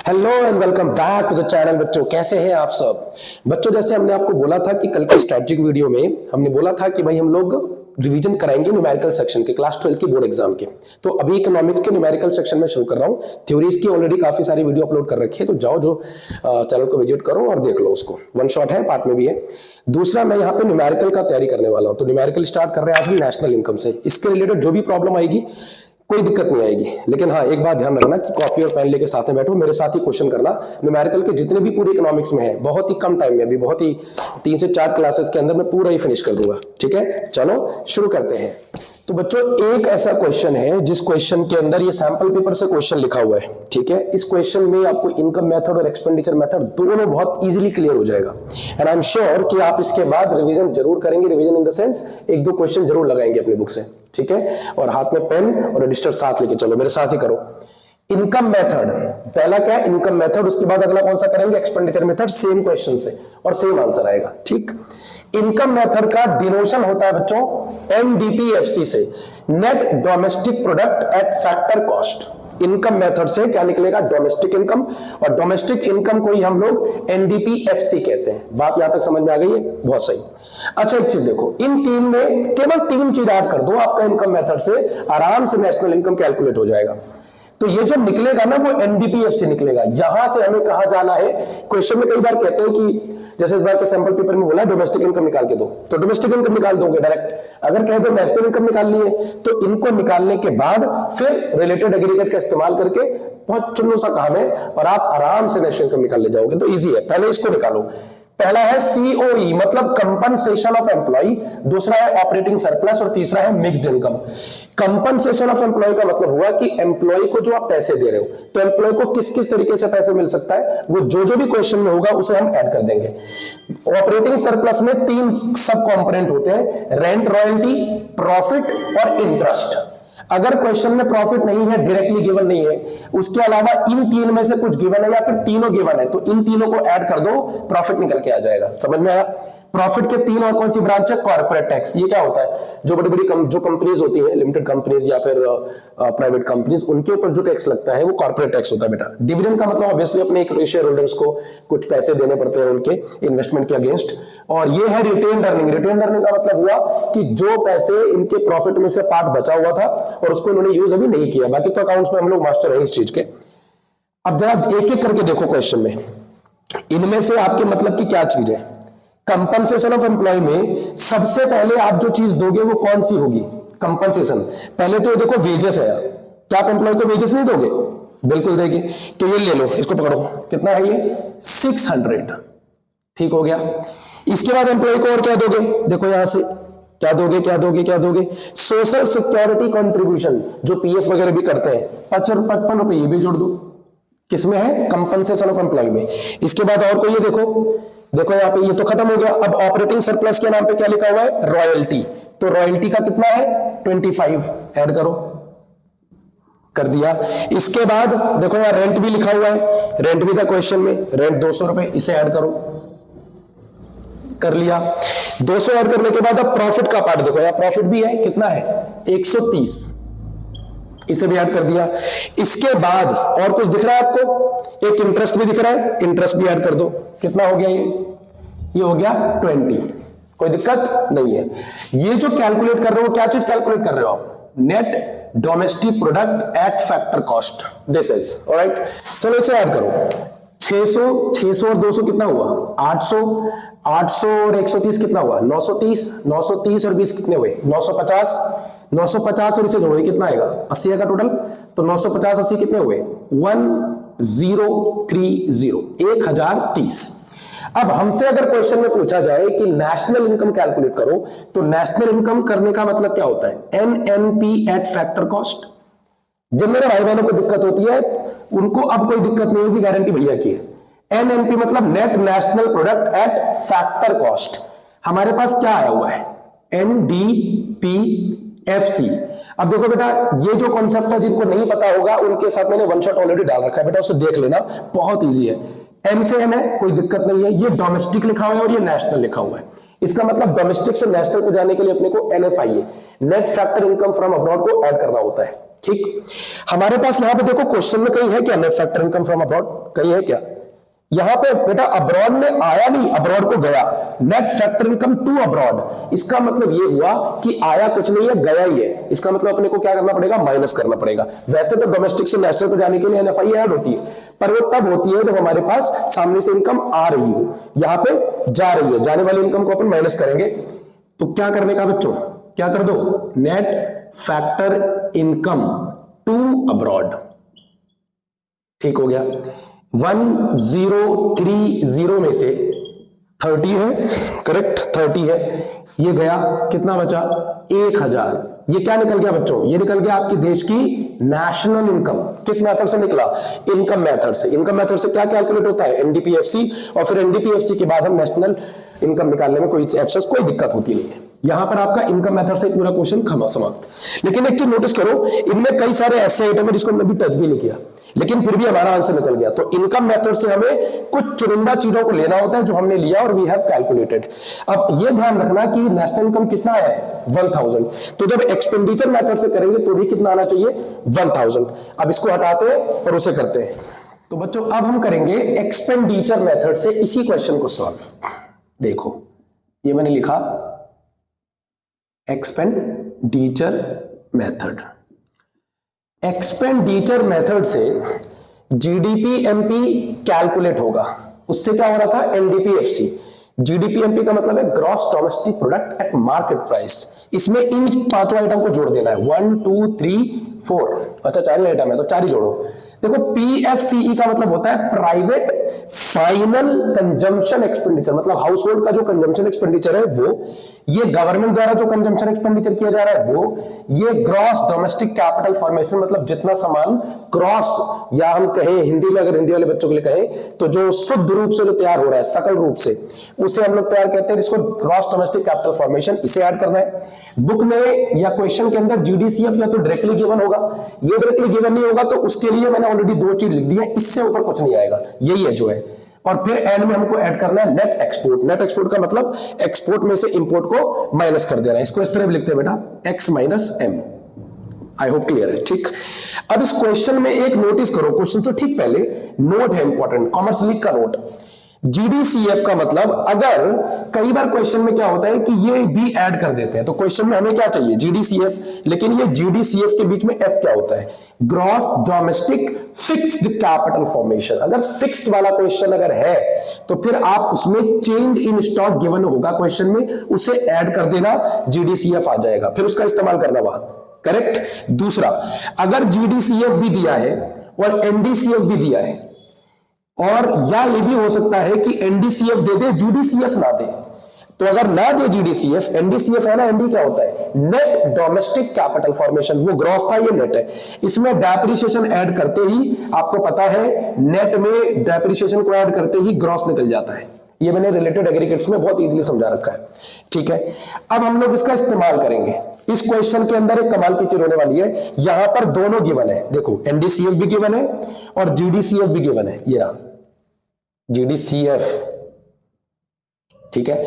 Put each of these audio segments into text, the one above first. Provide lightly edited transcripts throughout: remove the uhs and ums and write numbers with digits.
Hello and welcome back to the channel. बच्चों कैसे हैं आप सब। बच्चों जैसे हमने आपको बोला था कि कल की स्ट्रेटजिक वीडियो में हमने बोला था कि भाई हम लोग रिवीजन कराएंगे न्यूमेरिकल सेक्शन के क्लास 12 की बोर्ड एग्जाम के। तो अभी इकोनॉमिक्स के न्यूमेरिकल सेक्शन में शुरू कर रहा हूँ। थ्योरीज की ऑलरेडी काफी सारी वीडियो अपलोड कर रखी है, तो जाओ जो चैनल को विजिट करो और देख लो उसको। वन शॉट है, पार्ट में भी है। दूसरा, मैं यहाँ पे न्यूमेरिकल का तैयारी करने वाला हूँ। तो न्यूमेरिकल स्टार्ट कर रहे हैं आज हम नेशनल इनकम से। इसके रिलेटेड जो भी प्रॉब्लम आएगी कोई दिक्कत नहीं आएगी, लेकिन हाँ एक बात ध्यान रखना कि कॉपी और पेन लेके साथ में बैठो, मेरे साथ ही क्वेश्चन करना। न्यूमेरिकल के जितने भी पूरे इकोनॉमिक्स में है, बहुत ही कम टाइम में, अभी बहुत ही 3 से 4 क्लासेस के अंदर मैं पूरा ही फिनिश कर दूंगा। ठीक है, चलो शुरू करते हैं। तो बच्चों एक ऐसा क्वेश्चन है जिस क्वेश्चन के अंदर ये सैंपल पेपर से क्वेश्चन लिखा हुआ है। ठीक है, इस क्वेश्चन में आपको इनकम मेथड और एक्सपेंडिचर मेथड दोनों बहुत इजीली क्लियर हो जाएगा। एंड आई एम श्योर कि आप इसके बाद रिवीजन जरूर करेंगे। रिवीजन इन द सेंस एक दो क्वेश्चन जरूर लगाएंगे अपनी बुक से। ठीक है, और हाथ में पेन और रजिस्टर साथ लेके चलो, मेरे साथ ही करो। इनकम मेथड पहला क्या है, इनकम मेथड। उसके बाद अगला कौन सा करेंगे, एक्सपेंडिचर मेथड। सेम क्वेश्चन से और सेम आंसर आएगा। ठीक, इनकम मेथड का डिनोशन होता है बच्चों एनडीपीएफसी से, net domestic product at factor cost. Income method से क्या निकलेगा, डोमेस्टिक इनकम, और डोमेस्टिक इनकम को ही हम लोग एनडीपीएफसी कहते हैं। बात यहां तक समझ में आ गई है, बहुत सही। अच्छा एक चीज देखो, इन तीन में केवल 3 चीज ऐड कर दो, आपका इनकम मेथड से आराम से नेशनल इनकम कैलकुलेट हो जाएगा। तो ये जो निकलेगा ना वो एनडीपीएफसी निकलेगा। यहां से हमें कहा जाना है, क्वेश्चन में कई बार कहते हैं कि जैसे इस बार के सैंपल पेपर में बोला डोमेस्टिक इनकम निकाल के दो, तो डोमेस्टिक इनकम निकाल दोगे डायरेक्ट। अगर कह दो नेशनल इनकम निकालनी है, तो इनको निकालने के बाद फिर रिलेटेड एग्रीगेट का इस्तेमाल करके बहुत चुन्नू सा काम है और आप आराम से नेशनल इनकम निकाल ले जाओगे। तो इजी है, पहले इसको निकालो। पहला है सीओई मतलब कंपनसेशन ऑफ एम्प्लॉय, दूसरा है ऑपरेटिंग सरप्लस और तीसरा है mixed income. Compensation of employ का मतलब हुआ कि एम्प्लॉय को जो आप पैसे दे रहे हो, तो एम्प्लॉय को किस किस तरीके से पैसे मिल सकता है, वो जो जो भी क्वेश्चन में होगा उसे हम ऐड कर देंगे। ऑपरेटिंग सरप्लस में 3 सब कंपोनेंट होते हैं, रेंट, रॉयल्टी, प्रॉफिट और इंटरेस्ट। अगर क्वेश्चन में प्रॉफिट नहीं है, डायरेक्टली गिवन नहीं है, उसके अलावा इन 3 में से कुछ गिवन है या फिर तीनों गिवन है, तो इन तीनों को ऐड कर दो, प्रॉफिट निकल के आ जाएगा। समझ में आया। प्रॉफिट के 3 और कौन सी ब्रांच है, कॉर्पोरेट टैक्स। ये क्या होता है, जो बड़ी बड़ी जो कंपनीज होती है, लिमिटेड कंपनीज या फिर प्राइवेट कंपनीज, उनके ऊपर जो टैक्स लगता है वो कॉर्पोरेट टैक्स होता है बेटा। डिविडेंड का मतलब ऑब्वियसली अपने शेयर होल्डर्स को कुछ पैसे देने पड़ते हैं उनके इन्वेस्टमेंट के अगेंस्ट। और ये है रिटेन अर्निंग। रिटेन अर्निंग का मतलब हुआ कि जो पैसे इनके प्रॉफिट में से पार्ट बचा हुआ था और उसको इन्होंने यूज अभी नहीं किया, बाकी तो अकाउंट्स में हम लोग मास्टर हैं इस चीज के। अब जरा एक एक करके देखो क्वेश्चन में, इनमें से आपके मतलब की क्या चीज है। कंपनसेशन ऑफ एम्प्लॉय में सबसे पहले आप जो चीज दोगे वो कौन सी होगी, कंपनसेशन। पहले तो देखो वेजेस है, क्या आप एम्प्लॉय को वेजेस नहीं दोगे, बिल्कुल देंगे। तो ये ले लो, इसको पकड़ो, कितना है ये 600। ठीक हो गया। इसके बाद एम्प्लॉय को और क्या दोगे, देखो यहां से क्या दोगे, क्या दोगे, क्या दोगे, सोशल सिक्योरिटी कंट्रीब्यूशन, जो पीएफ वगैरह भी करते हैं, 55 रुपए ये भी जोड़ दो। किसमें है, कंपनसेशन ऑफ एम्प्लॉय में। इसके बाद और कोई ये देखो यहाँ पे, ये तो खत्म हो गया। अब ऑपरेटिंग सरप्लस के नाम पे क्या लिखा हुआ है, रॉयल्टी। तो रॉयल्टी का कितना है 25, ऐड करो, कर दिया। इसके बाद देखो यहाँ रेंट भी लिखा हुआ है, रेंट भी था क्वेश्चन में, रेंट 200 रुपए, इसे ऐड करो, कर लिया। 200 ऐड करने के बाद अब प्रॉफिट का पार्ट देखो, यहाँ प्रॉफिट भी है, कितना है 130, इसे भी ऐड कर दिया। इसके बाद और कुछ दिख रहा है आपको, एक इंटरेस्ट भी दिख रहा है, इंटरेस्ट भी ऐड कर दो। कितना हो गया ये हो गया 20। कोई दिक्कत नहीं है। ये जो कैलकुलेट कर रहे हो, क्या चीज कैलकुलेट कर रहे हो आप, net domestic product at factor cost, this is alright. चलो इसे ऐड करो, 600 और 200 कितना हुआ 800 और 130 कितना हुआ 930 और 20 कितने हुए 950 और इसे जोड़ो कितना आएगा 80 का टोटल। तो 950 80 कितने हुए 1030। अब हमसे अगर क्वेश्चन में पूछा जाए कि नेशनल इनकम कैलकुलेट करो, तो नेशनल इनकम करने का मतलब क्या होता है, एनएनपी एट फैक्टर कॉस्ट। जब मेरे भाई बहनों को दिक्कत होती है, उनको अब कोई दिक्कत नहीं होगी, गारंटी भैया की है। एनएनपी मतलब net national product at factor cost. हमारे पास क्या आया हुआ है एनडीपीएफसी। अब देखो बेटा, ये जो कॉन्सेप्ट है जिनको नहीं पता होगा उनके साथ मैंने वन शॉट ऑलरेडी डाल रखा है बेटा, उसे देख लेना, बहुत इजी है। एम से एन है, कोई दिक्कत नहीं है। ये डोमेस्टिक लिखा हुआ है और ये नेशनल लिखा हुआ है। इसका मतलब डोमेस्टिक से नेशनल पे जाने के लिए अपने को NFI, net factor income from abroad को ऐड करना होता है। ठीक, हमारे पास यहां पे देखो क्वेश्चन में कहीं है क्या net factor income from abroad, कहीं है क्या? यहां पे बेटा अब्रॉड में आया नहीं, अब्रॉड को गया, net factor income to abroad, इसका मतलब ये हुआ कि आया कुछ नहीं है, गया ही है। इसका मतलब अपने को क्या करना पड़ेगा, माइनस करना पड़ेगा। वैसे तो डोमेस्टिक से नेशनल को जाने के लिए एनएफआई ऐड होती है, पर वो तब होती है जब हमारे पास सामने से इनकम आ रही हो, यहां पे जा रही है, जाने वाली इनकम को अपन माइनस करेंगे। तो क्या करने का बच्चों, क्या कर दो, net factor income to abroad, ठीक हो गया। 1030 में से 30 है, करेक्ट 30 है, ये गया, कितना बचा 1000। ये क्या निकल गया बच्चों, ये निकल गया आपके देश की नेशनल इनकम। किस मेथड से निकला, इनकम मेथड से। इनकम मेथड से क्या कैलकुलेट होता है, एनडीपीएफसी, और फिर एनडीपीएफसी के बाद हम नेशनल इनकम निकालने में कोई दिक्कत होती नहीं है। यहां पर आपका इनकम मेथड से पूरा क्वेश्चन समाप्त। लेकिन एक चीज नोटिस करो, इनमें कई सारे ऐसे आइटम है जिसको हमने अभी टच भी नहीं किया, लेकिन फिर भी हमारा आंसर निकल गया। तो इनकम मेथड से हमें कुछ चुनिंदा चीजों को लेना होता है जो हमने लिया और वी हैव कैलकुलेटेड। अब ये ध्यान रखना कि नेशनल इनकम कितना है 1000, तो जब एक्सपेंडिचर मेथड से करेंगे तो भी कितना आना चाहिए 1000। अब इसको हटाते हैं और उसे करते हैं। तो बच्चों अब हम करेंगे एक्सपेंडिचर मेथड से इसी क्वेश्चन को सॉल्व। देखो ये मैंने लिखा एक्सपेंडिचर मेथड। एक्सपेंडिचर मेथड से जीडीपी एमपी कैलकुलेट होगा। उससे क्या हो रहा था, एनडीपीएफसी। जीडीपी एमपी का मतलब है gross domestic product at market price. इसमें इन पांचों आइटम को जोड़ देना है, 1 2 3 4। अच्छा 4 ही आइटम है तो 4 ही जोड़ो। देखो पीएफसीई का मतलब होता है प्राइवेट फाइनल कंजम्पशन एक्सपेंडिचर, मतलब हाउस होल्ड का जो कंजम्पशन एक्सपेंडिचर है वो, ये गवर्नमेंट द्वारा जो कंजम्पशन एक्सपेंडिचर किया जा रहा है वो, ये ग्रॉस डोमेस्टिक कैपिटल फॉर्मेशन, मतलब जितना सामान क्रॉस, या हम कहें हिंदी में, अगर हिंदी वाले बच्चों के लिए कहें तो जो शुद्ध रूप से जो तैयार हो रहा है सकल रूप से, उसे हम लोग तैयार कहते हैं, इसको ग्रॉस डोमेस्टिक कैपिटल फॉर्मेशन, इसे ऐड करना है। बुक में या क्वेश्चन के अंदर जीडीसीएफ या तो डायरेक्टली गिवन होगा, ये डायरेक्टली गिवन नहीं होगा तो उसके लिए मैंने ऑलरेडी 2 चीज लिख दी है, इससे ऊपर कुछ नहीं आएगा, यही है जो है। और फिर एंड में हमको ऐड करना है नेट एक्सपोर्ट। नेट एक्सपोर्ट का मतलब एक्सपोर्ट में से इंपोर्ट को माइनस कर देना है। इसको इस तरह भी लिखते हैं बेटा, X minus M. I hope clear है, ठीक। अब इस क्वेश्चन में एक नोटिस करो, क्वेश्चन से ठीक पहले नोट है इंपॉर्टेंट, कॉमर्स लीग का नोट। जीडीसीएफ का मतलब, अगर कई बार क्वेश्चन में क्या होता है कि ये भी ऐड कर देते हैं, तो क्वेश्चन में हमें क्या चाहिए जीडीसीएफ, लेकिन ये जीडीसीएफ के बीच में एफ क्या होता है, gross domestic fixed capital formation. अगर फिक्स्ड वाला क्वेश्चन अगर है तो फिर आप उसमें चेंज इन स्टॉक गिवन होगा क्वेश्चन में, उसे ऐड कर देना, जीडीसीएफ आ जाएगा, फिर उसका इस्तेमाल करना वहां, करेक्ट। दूसरा, अगर जीडीसीएफ भी दिया है और एनडीसीएफ भी दिया है, और या ये भी हो सकता है कि एनडीसीएफ दे दे जीडीसीएफ ना दे, तो अगर ना दे जीडीसीएफ, एनडीसीएफ है ना, एनडी क्या होता है, नेट डोमेस्टिक कैपिटल फॉर्मेशन, वो ग्रॉस था, ये नेट है। इसमें डेप्रिसिएशन ऐड करते ही आपको पता है, नेट में डेप्रिसिएशन को ऐड करते ही ग्रॉस निकल जाता है। ये मैंने रिलेटेड एग्रीगेट्स में बहुत इजीली समझा रखा है, ठीक है। अब हम लोग इसका इस्तेमाल करेंगे। इस क्वेश्चन के अंदर एक कमाल की चीज होने वाली है, यहां पर दोनों गिवन है, देखो एनडीसीएफ भी गिवन है और जीडीसीएफ भी गिवन है, ये रहा जीडीसीएफ, ठीक है,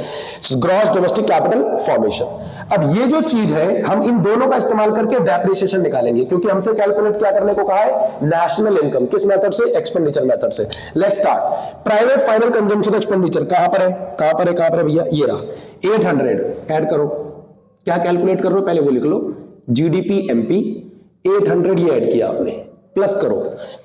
ग्रॉस डोमेस्टिक कैपिटल फॉर्मेशन। अब ये जो चीज है, हम इन दोनों का इस्तेमाल करके डेप्रिसिएशन निकालेंगे, क्योंकि हमसे कैलकुलेट क्या करने को कहा है, नेशनल इनकम। किस मेथड से, एक्सपेंडिचर मेथड से। Let's start. Private final consumption expenditure कहां पर है, कहां पर है, कहां पर है भैया, ये रहा 800। ऐड करो, क्या कैलकुलेट कर रहे हो पहले वो लिख लो, जीडीपी एमपी 800 ये ऐड किया आपने, प्लस करो,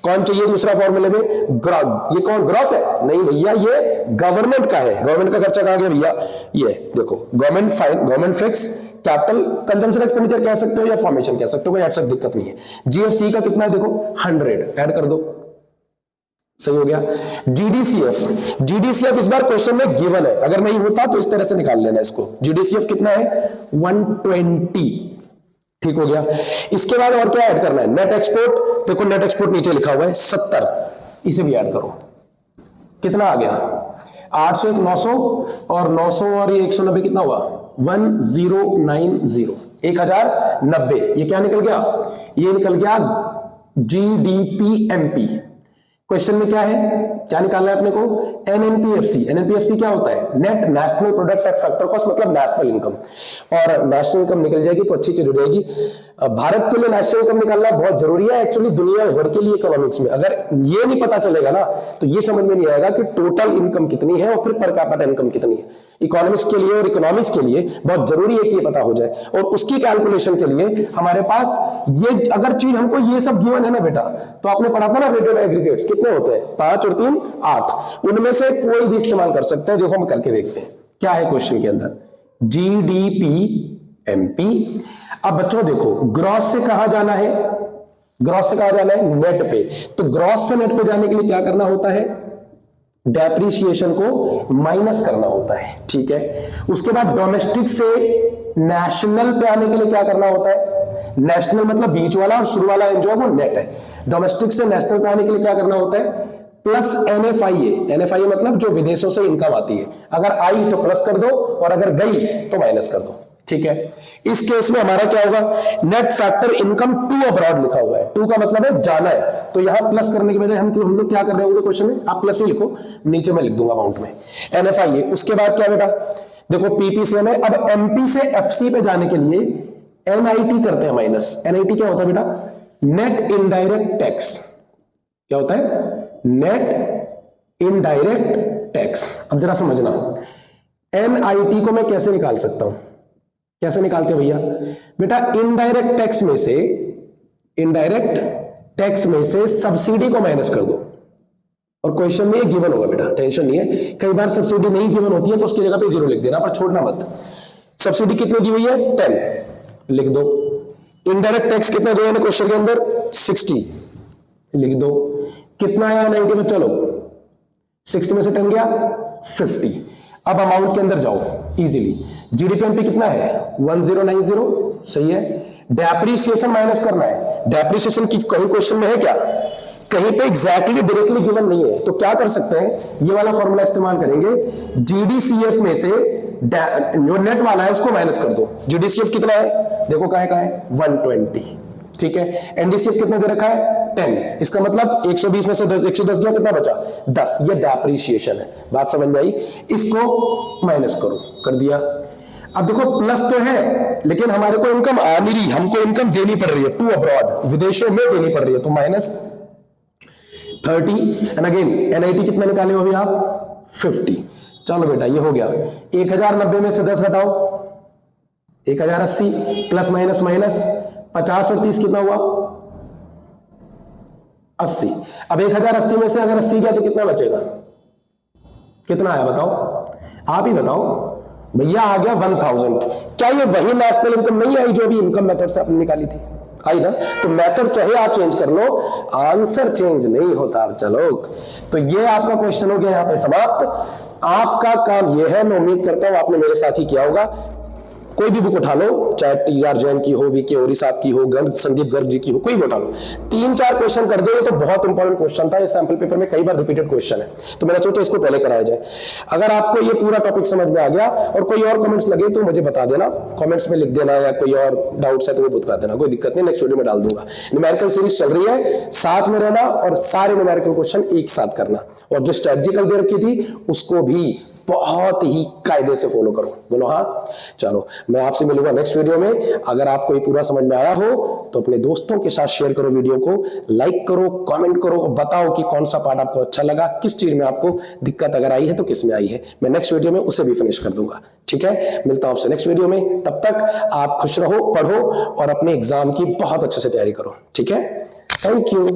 कौन चाहिए दूसरा फॉर्मूले में, ये कौन ग्रॉस है, नहीं भैया ये गवर्नमेंट का है, गवर्नमेंट का खर्चा कहां गया भैया, ये देखो government fix capital consumption expenditure कह सकते हो या फॉर्मेशन कह सकते हो, कोई ऐसा दिक्कत नहीं है। जीएफसी का कितना है देखो 100, ऐड कर दो, सही हो गया। जीडीसीएफ इस बार क्वेश्चन में गिवन है, अगर नहीं होता तो इस तरह से निकाल लेना इसको। जीडीसीएफ कितना है 120, ठीक हो गया। इसके बाद और क्या ऐड करना है, नेट एक्सपोर्ट, देखो नेट एक्सपोर्ट नीचे लिखा हुआ है 70, इसे भी ऐड करो, कितना आ गया 800, 1 900 और 900 और ये 190 कितना हुआ 1090, 1090। ये क्या निकल गया, ये निकल गया जीडीपी एमपी। क्वेश्चन में क्या है, क्या निकालना है अपने को, एनएनपीएफसी। एनएनपीएफसी क्या होता है, net national product at factor cost, मतलब नेशनल इनकम। और नेशनल इनकम निकल जाएगी तो अच्छी चीज हो जाएगी। भारत के लिए नेशनल इनकम निकालना बहुत जरूरी है एक्चुअली, दुनिया भर के लिए इकोनॉमिक्स में। अगर ये नहीं पता चलेगा ना तो ये समझ में नहीं आएगा कि टोटल इनकम कितनी है और फिर पर कैपिटा इनकम कितनी है। इकोनॉमिक्स के लिए और इकोनॉमिक्स के लिए बहुत जरूरी है कि ये पता हो जाए। और उसकी कैलकुलेशन के लिए हमारे पास ये अगर चीज हमको ये सब गिवन है ना बेटा, तो आपने पढ़ा था ना वेटेड एग्रीगेट्स कितने होते हैं, 5 और 3 8, उनमें से कोई भी इस्तेमाल कर सकते हैं। देखो हम करके देखते हैं क्या है क्वेश्चन के अंदर, जीडीपी एमपी। अब बच्चों देखो ग्रॉस से कहां जाना है, ग्रॉस से कहां जाना है, नेट पे। तो ग्रॉस से नेट पे जाने के लिए क्या करना होता है, डेप्रिसिएशन को माइनस करना होता है, ठीक है। उसके बाद डोमेस्टिक से नेशनल पे आने के लिए क्या करना होता है, नेशनल मतलब बीच वाला और शुरू वाला जो है वो नेट है। डोमेस्टिक से नेशनल पे आने के लिए क्या करना होता है, प्लस एनएफआईए। एनएफआईए मतलब जो विदेशों से इनकम आती है, अगर आई तो प्लस कर दो और अगर गई तो माइनस कर दो, ठीक है। इस केस में हमारा क्या होगा, net factor income to abroad लिखा हुआ है, टू का मतलब है जाना है, तो यहां प्लस करने के बजाय हम लोग क्या कर रहे होंगे क्वेश्चन में, आप प्लस ही लिखो, नीचे मैं लिख दूंगा अमाउंट में एनएफआईए। उसके बाद क्या बेटा, देखो पीपी से हमें अब एमपी से एफसी पे जाने के लिए एनआईटी करते हैं माइनस। एनआईटी क्या होता है बेटा, नेट इनडायरेक्ट टैक्स। क्या होता है, नेट इनडायरेक्ट टैक्स। अब जरा समझना, एनआईटी को मैं कैसे निकाल सकता हूं, कैसे निकालते हैं भैया, बेटा इनडायरेक्ट टैक्स में से, इनडायरेक्ट टैक्स में से सब्सिडी को माइनस कर दो। और क्वेश्चन में ये गिवन होगा बेटा, टेंशन नहीं है। कई बार सब्सिडी नहीं गिवन होती है तो उसकी जगह पे जीरो लिख देना, पर छोड़ना मत। सब्सिडी कितनी दी हुई है, 10 लिख दो। इनडायरेक्ट टैक्स कितना दिया है क्वेश्चन के अंदर, 60 लिख दो। कितना आया 90 में, चलो 60 में से 10 गया 50। अब अमाउंट के अंदर जाओ इजीली, जीडीपीएमपी कितना है 1090, सही है। डेप्रिसिएशन माइनस करना है, डेप्रिसिएशन की कहीं क्वेश्चन में है क्या, कहीं पे एग्जैक्टली डायरेक्टली गिवन नहीं है, तो क्या कर सकते हैं, ये वाला फॉर्मूला इस्तेमाल करेंगे। जीडीसीएफ में से जो नेट वाला है उसको माइनस कर दो। जीडीसीएफ कितना है, देखो कहां है 120, ठीक है। एनडीसीएफ कितना दे रखा है 10, इसका मतलब 120 में से 10, 110 गया, कितना बचा 10, ये डेप्रिसिएशन है। बात समझ में आई, इसको माइनस करो, कर दिया। अब देखो प्लस तो है लेकिन हमारे को इनकम आ नहीं रही, हमको इनकम देनी पड़ रही है टू अब्रॉड, विदेशों में देनी पड़ रही है, तो माइनस 30। एंड अगेन एनआईटी कितना निकाले हो अभी आप 50। चलो बेटा ये हो गया, 1090 में से 10 घटाओ 1080, प्लस माइनस माइनस 50 और 30 कितना हुआ 80। अब 1080 में से अगर 80 गया तो कितना बचेगा, कितना आया बताओ, आप ही बताओ भैया, आ गया 1000। क्या ये वही नेशनल इनकम नहीं आई जो अभी इनकम मेथड से आपने निकाली थी, आई ना। तो मेथड चाहे आप चेंज कर लो, आंसर चेंज नहीं होता। चलो तो ये आपका क्वेश्चन हो गया यहाँ पे समाप्त। आपका काम ये है, मैं उम्मीद करता हूं आपने मेरे साथ ही किया होगा, कोई भी बुक उठा लो, चाहे टी.आर. जैन की हो, वी.के. ओरी साहब की हो, संदीप गर्ग जी की हो, कोई भी उठा लो, 3-4 क्वेश्चन कर दो। ये तो बहुत इंपॉर्टेंट क्वेश्चन था, ये सैंपल पेपर में कई बार रिपीटेड क्वेश्चन है, तो मैंने सोचा इसको पहले कराया जाए। अगर आपको ये पूरा टॉपिक समझ में आ गया और कोई और कमेंट्स लगे तो मुझे बता देना, कमेंट्स में लिख देना, या कोई और डाउट्स है तो वो बता देना, कोई दिक्कत नहीं, नेक्स्ट वीडियो में डाल दूंगा। न्यूमेरिकल सीरीज चल रही है, साथ में रहना और सारे न्यूमेरिकल क्वेश्चन एक साथ करना, और जो स्ट्रेटजिकल दे रखी थी उसको भी बहुत ही कायदे से फॉलो करो। बोलो हाँ। चलो मैं आपसे मिलूंगा नेक्स्ट वीडियो में। अगर आपको ये पूरा समझ में आया हो तो अपने दोस्तों के साथ शेयर करो, वीडियो को लाइक करो, कमेंट करो, बताओ कि कौन सा पार्ट आपको अच्छा लगा, किस चीज में आपको दिक्कत अगर आई है तो किस में आई है। मैं नेक्स्ट वीडियो में उसे भी फिनिश कर दूंगा, ठीक है। मिलता हूं आपसे नेक्स्ट वीडियो में, तब तक आप खुश रहो, पढ़ो और अपने एग्जाम की बहुत अच्छे से तैयारी करो, ठीक है। Thank you.